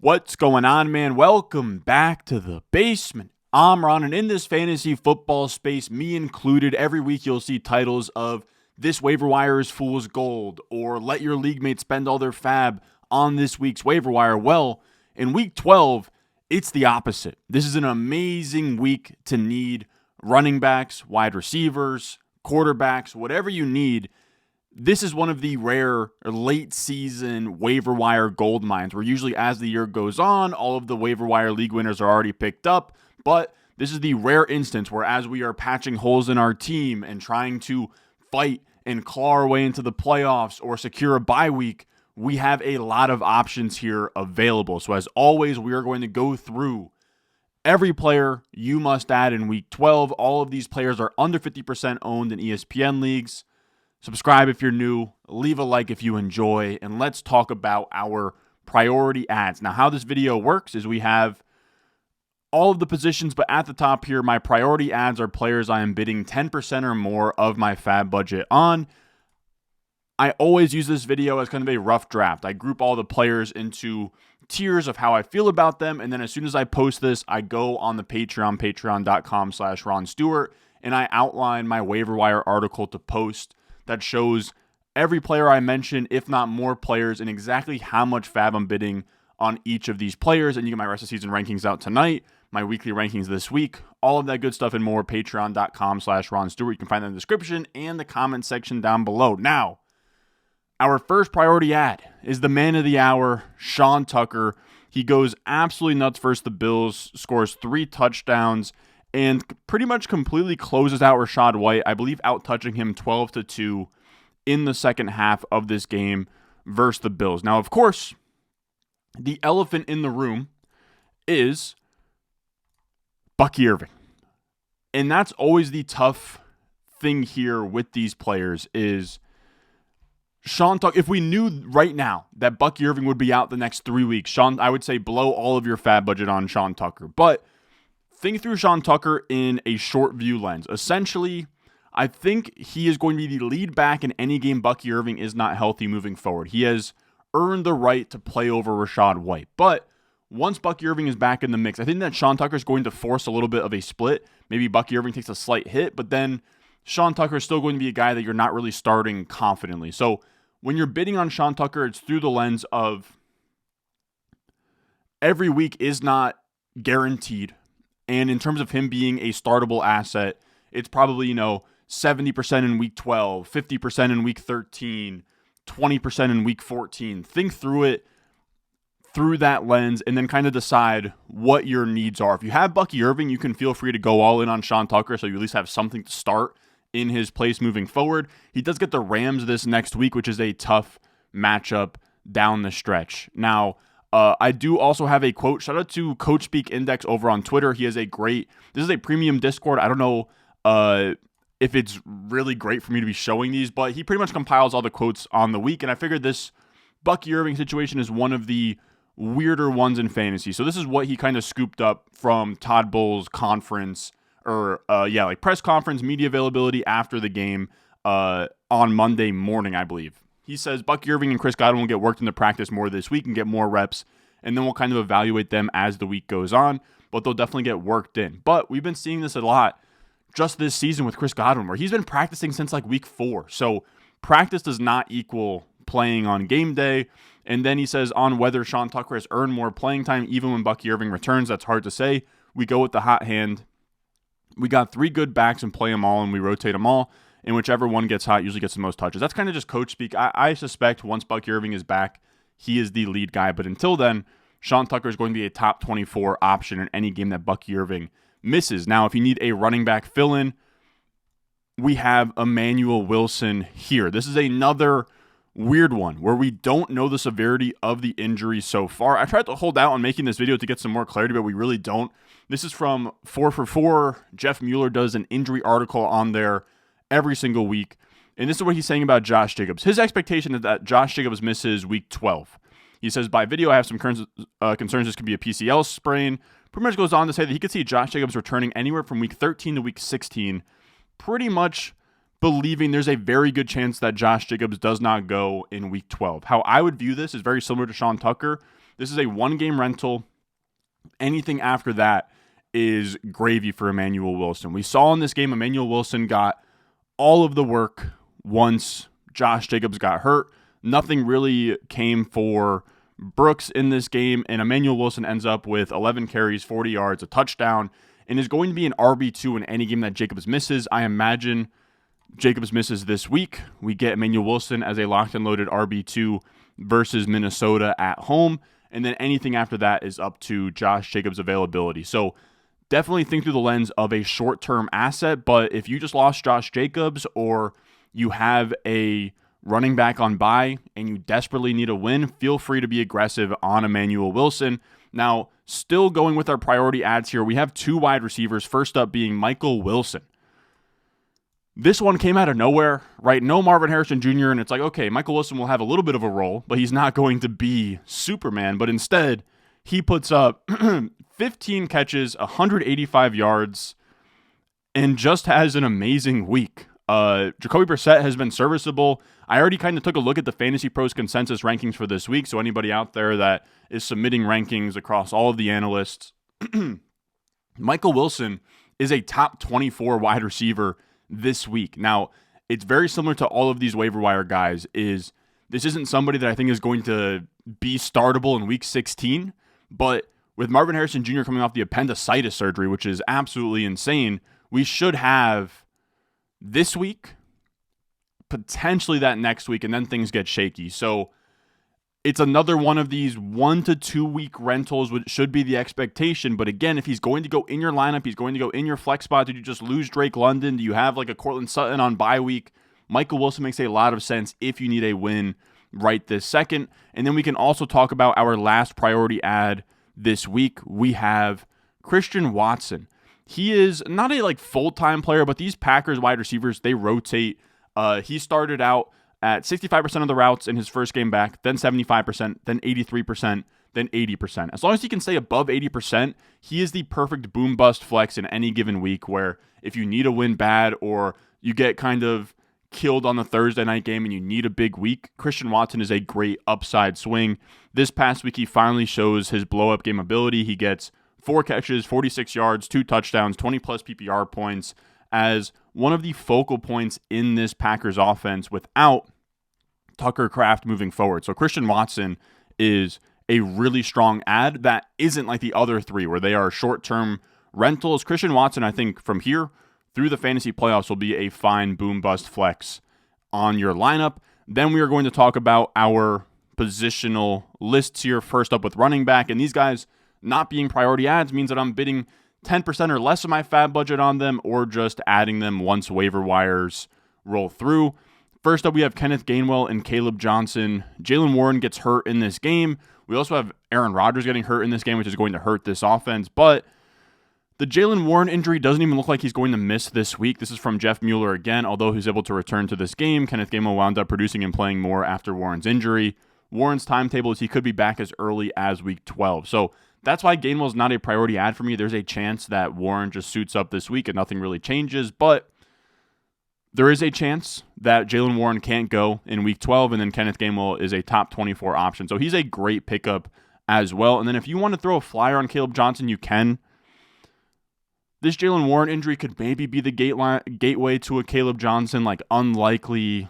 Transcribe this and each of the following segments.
What's going on, man? Welcome back to the basement. I'm Ron, and in this fantasy football space, me included, every week you'll see titles of This Waiver Wire is Fool's Gold, or Let Your League Mates Spend All Their Fab on this week's waiver wire. Well, in week 12, it's the opposite. This is an amazing week to need running backs, wide receivers, quarterbacks, whatever you need. This is one of the rare late season waiver wire gold mines where usually as the year goes on, all of the waiver wire league winners are already picked up. But this is the rare instance where as we are patching holes in our team and trying to fight and claw our way into the playoffs or secure a bye week, we have a lot of options here available. So as always, we are going to go through every player you must add in week 12. All of these players are under 50% owned in ESPN leagues. Subscribe if you're new, leave a like if you enjoy, and let's talk about our priority ads. Now, how this video works is we have all of the positions, but at the top here, my priority ads are players I am bidding 10% or more of my fab budget on. I always use this video as kind of a rough draft. I group all the players into tiers of how I feel about them, and then as soon as I post this, I go on the Patreon, patreon.com/Ron Stewart, and I outline my waiver wire article to post that shows every player I mentioned, if not more players, and exactly how much fab I'm bidding on each of these players. And you get my rest of season rankings out tonight, my weekly rankings this week, all of that good stuff and more, patreon.com/Ron Stewart. You can find that in the description and the comment section down below. Now, our first priority ad is the man of the hour, Sean Tucker. He goes absolutely nuts versus the Bills, scores 3 touchdowns, and pretty much completely closes out Rachaad White, I believe out-touching him 12-2 in the second half of this game versus the Bills. Now, of course, the elephant in the room is Bucky Irving. And that's always the tough thing here with these players is Sean Tucker. If we knew right now that Bucky Irving would be out the next 3 weeks, I would say blow all of your fab budget on Sean Tucker. But think through Sean Tucker in a short view lens. Essentially, I think he is going to be the lead back in any game Bucky Irving is not healthy moving forward. He has earned the right to play over Rachaad White. But once Bucky Irving is back in the mix, I think that Sean Tucker is going to force a little bit of a split. Maybe Bucky Irving takes a slight hit, but then Sean Tucker is still going to be a guy that you're not really starting confidently. So when you're bidding on Sean Tucker, it's through the lens of every week is not guaranteed. And in terms of him being a startable asset, it's probably, 70% in week 12, 50% in week 13, 20% in week 14. Think through it through that lens and then kind of decide what your needs are. If you have Bucky Irving, you can feel free to go all in on Sean Tucker so you at least have something to start in his place moving forward. He does get the Rams this next week, which is a tough matchup down the stretch. Now, I do also have a quote. Shout out to Coach Speak Index over on Twitter. He has this is a premium Discord. I don't know if it's really great for me to be showing these, but he pretty much compiles all the quotes on the week. And I figured this Bucky Irving situation is one of the weirder ones in fantasy. So this is what he kind of scooped up from Todd Bowles' conference press conference, media availability after the game on Monday morning, I believe. He says Bucky Irving and Chris Godwin will get worked into practice more this week and get more reps, and then we'll kind of evaluate them as the week goes on, but they'll definitely get worked in. But we've been seeing this a lot just this season with Chris Godwin, where he's been practicing since like week 4. So practice does not equal playing on game day. And then he says on whether Sean Tucker has earned more playing time even when Bucky Irving returns. That's hard to say. We go with the hot hand. We got 3 good backs and play them all, and we rotate them all. And whichever one gets hot usually gets the most touches. That's kind of just coach speak. I suspect once Bucky Irving is back, he is the lead guy. But until then, Sean Tucker is going to be a top 24 option in any game that Bucky Irving misses. Now, if you need a running back fill-in, we have Emmanuel Wilson here. This is another weird one where we don't know the severity of the injury so far. I tried to hold out on making this video to get some more clarity, but we really don't. This is from 4for4. Jeff Mueller does an injury article on there every single week. And this is what he's saying about Josh Jacobs. His expectation is that Josh Jacobs misses week 12. He says, by video, I have some concerns this could be a PCL sprain. Pretty much goes on to say that he could see Josh Jacobs returning anywhere from week 13 to week 16. Pretty much believing there's a very good chance that Josh Jacobs does not go in week 12. How I would view this is very similar to Sean Tucker. this is a one-game rental. Anything after that is gravy for Emmanuel Wilson. We saw in this game, Emmanuel Wilson got all of the work once Josh Jacobs got hurt. Nothing really came for Brooks in this game, and Emmanuel Wilson ends up with 11 carries, 40 yards, a touchdown, and is going to be an RB2 in any game that Jacobs misses. I imagine Jacobs misses this week. We get Emmanuel Wilson as a locked and loaded RB2 versus Minnesota at home, and then anything after that is up to Josh Jacobs' availability. So definitely think through the lens of a short-term asset, but if you just lost Josh Jacobs or you have a running back on bye and you desperately need a win, feel free to be aggressive on Emmanuel Wilson. Now, still going with our priority ads here, we have 2 wide receivers, first up being Michael Wilson. This one came out of nowhere, right? No Marvin Harrison Jr., and it's like, okay, Michael Wilson will have a little bit of a role, but he's not going to be Superman. But instead, he puts up 15 catches, 185 yards, and just has an amazing week. Jacoby Brissett has been serviceable. I already kind of took a look at the Fantasy Pros consensus rankings for this week, so anybody out there that is submitting rankings across all of the analysts, Michael Wilson is a top 24 wide receiver this week. Now, it's very similar to all of these waiver wire guys. This isn't somebody that I think is going to be startable in week 16, but with Marvin Harrison Jr. coming off the appendicitis surgery, which is absolutely insane, we should have this week, potentially that next week, and then things get shaky. So it's another one of these 1 to 2 week rentals, which should be the expectation. But again, if he's going to go in your lineup, he's going to go in your flex spot. Did you just lose Drake London? Do you have like a Cortland Sutton on bye week? Michael Wilson makes a lot of sense if you need a win right this second. And then we can also talk about our last priority ad this week. We have Christian Watson. He is not a full-time player, but these Packers wide receivers, they rotate. He started out at 65% of the routes in his first game back, then 75%, then 83%, then 80%. As long as he can stay above 80%, he is the perfect boom-bust flex in any given week where if you need a win bad or you get kind of killed on the Thursday night game and you need a big week, Christian Watson is a great upside swing. This past week, he finally shows his blow-up game ability. He gets 4 catches, 46 yards, 2 touchdowns, 20-plus PPR points as one of the focal points in this Packers offense without Tucker Kraft moving forward. So Christian Watson is a really strong ad that isn't like the other 3 where they are short-term rentals. Christian Watson, I think, from here through the fantasy playoffs will be a fine boom-bust flex on your lineup. Then we are going to talk about our positional lists here. First up with running back, and these guys not being priority ads means that I'm bidding 10% or less of my fab budget on them or just adding them once waiver wires roll through. First up, we have Kenneth Gainwell and Caleb Johnson. Jaylen Warren gets hurt in this game. We also have Aaron Rodgers getting hurt in this game, which is going to hurt this offense. But the Jaylen Warren injury doesn't even look like he's going to miss this week. This is from Jeff Mueller again. Although he's able to return to this game, Kenneth Gainwell wound up producing and playing more after Warren's injury. Warren's timetable is he could be back as early as week 12. So that's why Gainwell's not a priority ad for me. There's a chance that Warren just suits up this week and nothing really changes. But there is a chance that Jaylen Warren can't go in week 12, and then Kenneth Gainwell is a top 24 option. So he's a great pickup as well. And then if you want to throw a flyer on Caleb Johnson, you can. This Jaylen Warren injury could maybe be the gateway to a Caleb Johnson, unlikely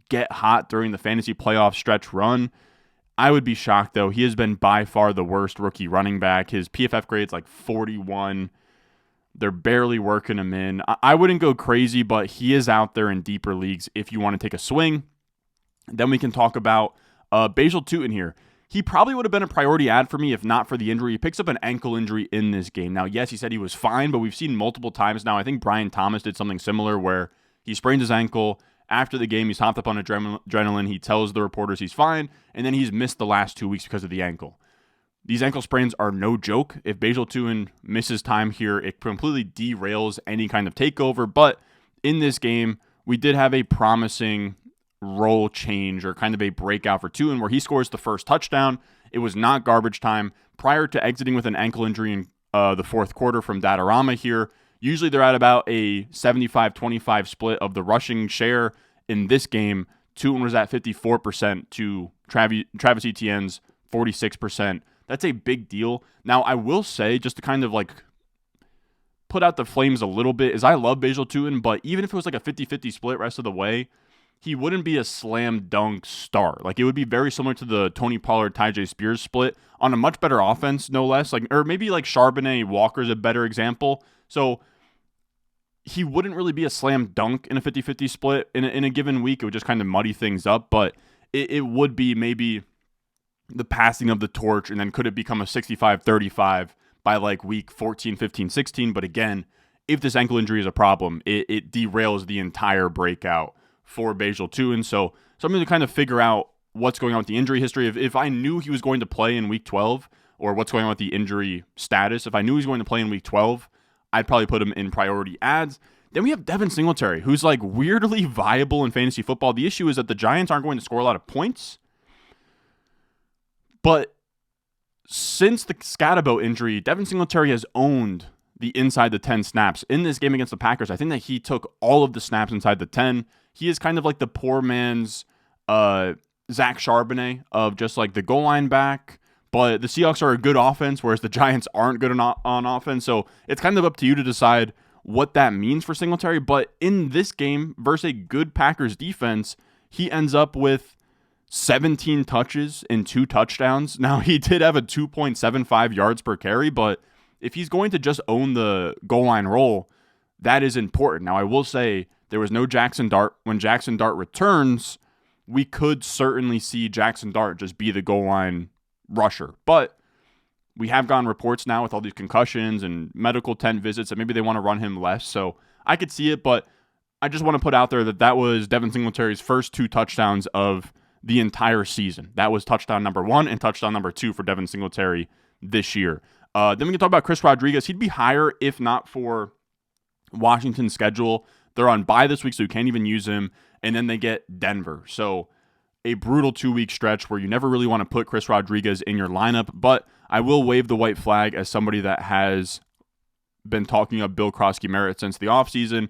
get hot during the fantasy playoff stretch run. I would be shocked, though. He has been by far the worst rookie running back. His PFF grade's 41. They're barely working him in. I wouldn't go crazy, but he is out there in deeper leagues if you want to take a swing. Then we can talk about Basil Tootin here. He probably would have been a priority ad for me if not for the injury. He picks up an ankle injury in this game. Now, yes, he said he was fine, but we've seen multiple times now. I think Brian Thomas did something similar where he sprained his ankle. After the game, he's hopped up on adrenaline. He tells the reporters he's fine, and then he's missed the last 2 weeks because of the ankle. These ankle sprains are no joke. If Basil Tootin misses time here, it completely derails any kind of takeover. But in this game, we did have a promising role change or kind of a breakout for Tootin where he scores the first touchdown. It was not garbage time. Prior to exiting with an ankle injury in the fourth quarter from Datarama here, usually they're at about a 75-25 split of the rushing share. In this game, Tootin was at 54% to Travis Etienne's 46%. That's a big deal. Now, I will say, just to kind of like put out the flames a little bit, is I love Basil Tutin, but even if it was like a 50-50 split rest of the way, he wouldn't be a slam dunk star. Like, it would be very similar to the Tony Pollard, Tyjae Spears split on a much better offense, no less. Like, or maybe like Charbonnet Walker's a better example. So he wouldn't really be a slam dunk in a 50-50 split in a given week. It would just kind of muddy things up, but it would be maybe the passing of the torch, and then could it become a 65-35 by like week 14, 15, 16? But again, if this ankle injury is a problem, it derails the entire breakout for Basil Tutin. So something to kind of figure out what's going on with the injury history. If I knew he was going to play in week 12, or what's going on with the injury status, if I knew he was going to play in week 12, I'd probably put him in priority ads. Then we have Devin Singletary, who's like weirdly viable in fantasy football. The issue is that the Giants aren't going to score a lot of points. But since the Scatterbo injury, Devin Singletary has owned the inside the 10 snaps. In this game against the Packers, I think that he took all of the snaps inside the 10. He is kind of like the poor man's Zach Charbonnet of just like the goal line back. But the Seahawks are a good offense, whereas the Giants aren't good on offense. So it's kind of up to you to decide what that means for Singletary. But in this game versus a good Packers defense, he ends up with 17 touches and 2 touchdowns. Now, he did have a 2.75 yards per carry, but if he's going to just own the goal line role, that is important. Now, I will say there was no Jackson Dart. When Jackson Dart returns, we could certainly see Jackson Dart just be the goal line rusher. But we have gotten reports now with all these concussions and medical tent visits that maybe they want to run him less. So I could see it, but I just want to put out there that was Devin Singletary's first 2 touchdowns of the entire season. That was touchdown number 1 and touchdown number 2 for Devin Singletary this year. Then we can talk about Chris Rodriguez. He'd be higher if not for Washington's schedule. They're on bye this week, so you can't even use him. And then they get Denver. So a brutal 2-week stretch where you never really want to put Chris Rodriguez in your lineup. But I will wave the white flag as somebody that has been talking up Bill Krosky merit since the offseason.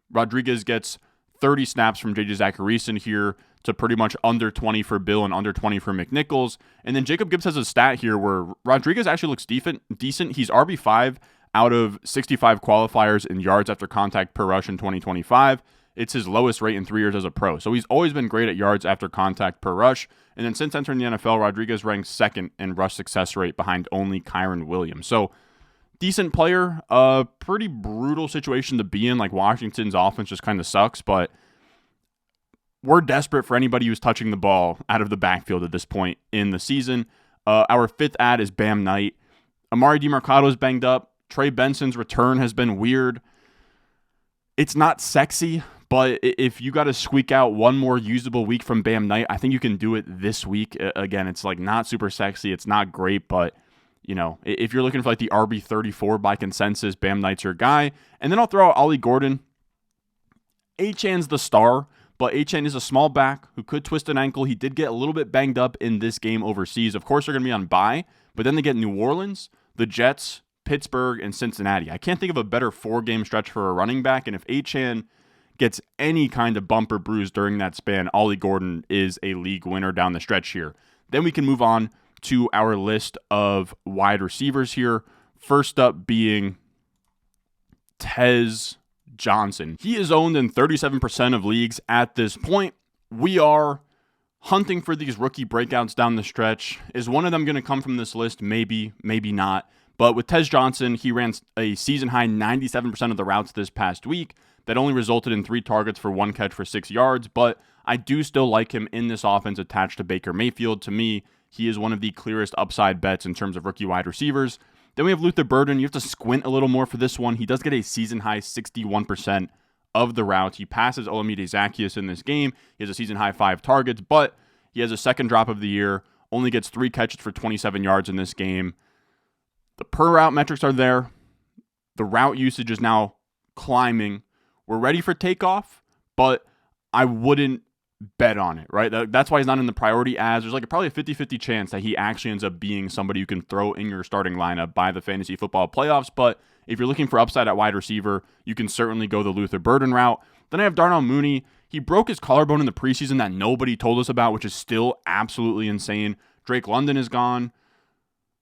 Rodriguez gets 30 snaps from J.J. Zacharyson here to pretty much under 20 for Bill and under 20 for McNichols. And then Jacob Gibbs has a stat here where Rodriguez actually looks decent. He's RB5 out of 65 qualifiers in yards after contact per rush in 2025. It's his lowest rate in 3 years as a pro. So he's always been great at yards after contact per rush. And then since entering the NFL, Rodriguez ranks second in rush success rate behind only Kyron Williams. So decent player, pretty brutal situation to be in. Like, Washington's offense just kind of sucks, but we're desperate for anybody who's touching the ball out of the backfield at this point in the season. Our 5th ad is Bam Knight. Amari DeMarcado's banged up. Trey Benson's return has been weird. It's not sexy, but if you got to squeak out one more usable week from Bam Knight, I think you can do it this week. Again, it's like not super sexy. It's not great, but you know, if you're looking for like the RB34 by consensus, Bam Knight's your guy. And then I'll throw out Ollie Gordon. Achan's the star, but Achan is a small back who could twist an ankle. He did get a little bit banged up in this game overseas. Of course, they're going to be on bye, but then they get New Orleans, the Jets, Pittsburgh, and Cincinnati. I can't think of a better 4-game stretch for a running back, and if Achan gets any kind of bump or bruise during that span, Ollie Gordon is a league winner down the stretch here. Then we can move on to our list of wide receivers here. First up being Tez Johnson. He is owned in 37% of leagues at this point. We are hunting for these rookie breakouts down the stretch. Is one of them going to come from this list? Maybe, maybe not. But with Tez Johnson, he ran a season-high 97% of the routes this past week. That only resulted in 3 targets for 1 catch for 6 yards. But I do still like him in this offense attached to Baker Mayfield. To me, he is one of the clearest upside bets in terms of rookie wide receivers. Then we have Luther Burden. You have to squint a little more for this one. He does get a season-high 61% of the routes. He passes Olamide Zaccheaus in this game. He has a season-high 5 targets, but he has a second drop of the year, only gets 3 catches for 27 yards in this game. The per-route metrics are there. The route usage is now climbing. We're ready for takeoff, but I wouldn't bet on it, right? That's why he's not in the priority ads. There's like probably a 50-50 chance that he actually ends up being somebody you can throw in your starting lineup by the fantasy football playoffs. But if you're looking for upside at wide receiver, you can certainly go the Luther Burden route. Then I have Darnell Mooney. He broke his collarbone in the preseason that nobody told us about, which is still absolutely insane. Drake London is gone.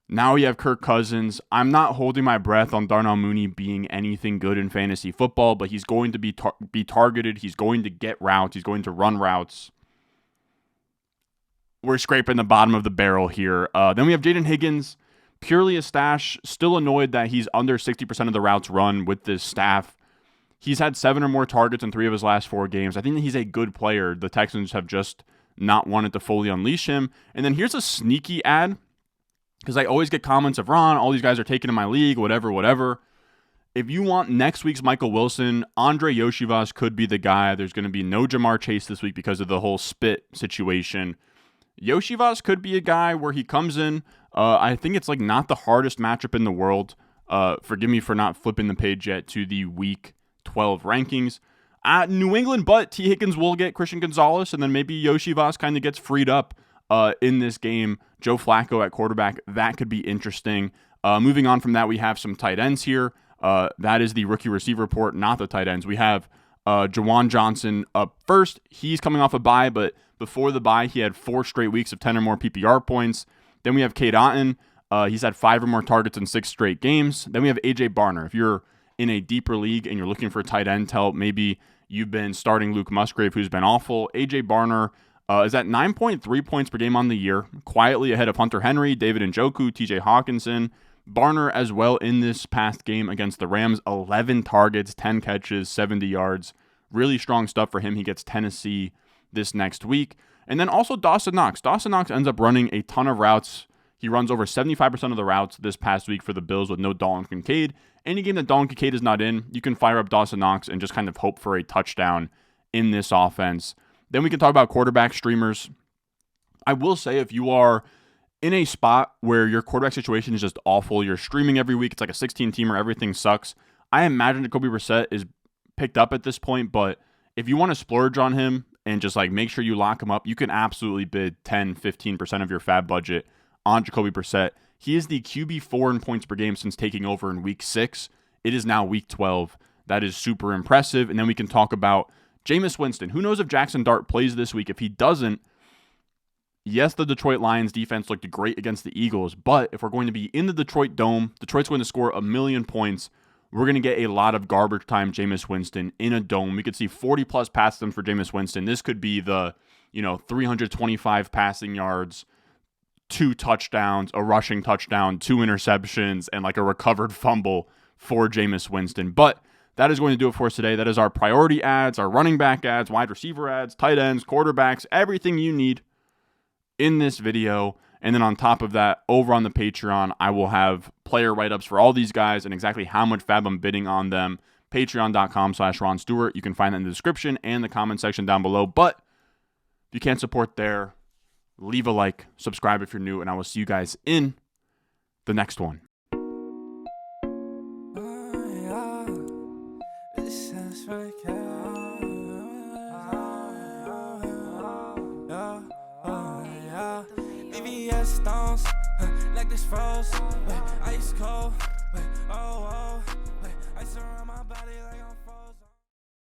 Now you have Kirk Cousins. I'm not holding my breath on Darnell Mooney being anything good in fantasy football, but he's going to be targeted. He's going to get routes. He's going to run routes. We're scraping the bottom of the barrel here. Then we have Jaden Higgins, purely a stash. Still annoyed that he's under 60% of the routes run with this staff. He's had 7 or more targets in 3 of his last 4 games. I think that he's a good player. The Texans have just not wanted to fully unleash him. And then here's a sneaky ad, because I always get comments of, Ron, all these guys are taken in my league, whatever. If you want next week's Michael Wilson, Andre Yoshivas could be the guy. There's going to be no Jamar Chase this week because of the whole spit situation. Yoshivas could be a guy where he comes in. I think it's like not the hardest matchup in the world. Forgive me for not flipping the page yet to the week 12 rankings. New England, but T. Higgins will get Christian Gonzalez, and then maybe Yoshivas kind of gets freed up in this game. Joe Flacco at quarterback, that could be interesting. Moving on from that, we have some tight ends here. That is the rookie receiver report, not the tight ends. We have Jawan Johnson up first. He's coming off a bye, but before the bye, he had 4 straight weeks of 10 or more PPR points. Then we have Cade Otton. He's had 5 or more targets in 6 straight games. Then we have A.J. Barner. If you're in a deeper league and you're looking for a tight end help, maybe you've been starting Luke Musgrave, who's been awful. A.J. Barner is at 9.3 points per game on the year, quietly ahead of Hunter Henry, David Njoku, TJ Hawkinson. Barner as well in this past game against the Rams, 11 targets, 10 catches, 70 yards. Really strong stuff for him. He gets Tennessee this next week. And then also Dawson Knox. Dawson Knox ends up running a ton of routes. He runs over 75% of the routes this past week for the Bills with no Dalton Kincaid. Any game that Dalton Kincaid is not in, you can fire up Dawson Knox and just kind of hope for a touchdown in this offense. Then we can talk about quarterback streamers. I will say if you are in a spot where your quarterback situation is just awful, you're streaming every week, it's like a 16-teamer, everything sucks, I imagine Jacoby Brissett is picked up at this point, but if you want to splurge on him and just like make sure you lock him up, you can absolutely bid 10-15% of your fab budget on Jacoby Brissett. He is the QB4 in points per game since taking over in week 6. It is now week 12. That is super impressive. And then we can talk about Jameis Winston. Who knows if Jackson Dart plays this week? If he doesn't, yes, the Detroit Lions defense looked great against the Eagles, but if we're going to be in the Detroit Dome, Detroit's going to score 1,000,000 points. We're going to get a lot of garbage time Jameis Winston in a dome. We could see 40-plus pass attempts for Jameis Winston. This could be the, 325 passing yards, 2 touchdowns, a rushing touchdown, 2 interceptions, and like a recovered fumble for Jameis Winston. But that is going to do it for us today. That is our priority ads, our running back ads, wide receiver ads, tight ends, quarterbacks, everything you need in this video. And then on top of that, over on the Patreon, I will have player write-ups for all these guys and exactly how much fab I'm bidding on them. Patreon.com/Ron Stewart. You can find that in the description and the comment section down below. But if you can't support there, leave a like, subscribe if you're new, and I will see you guys in the next one. Stones, like this froze, ice cold, ice around my body like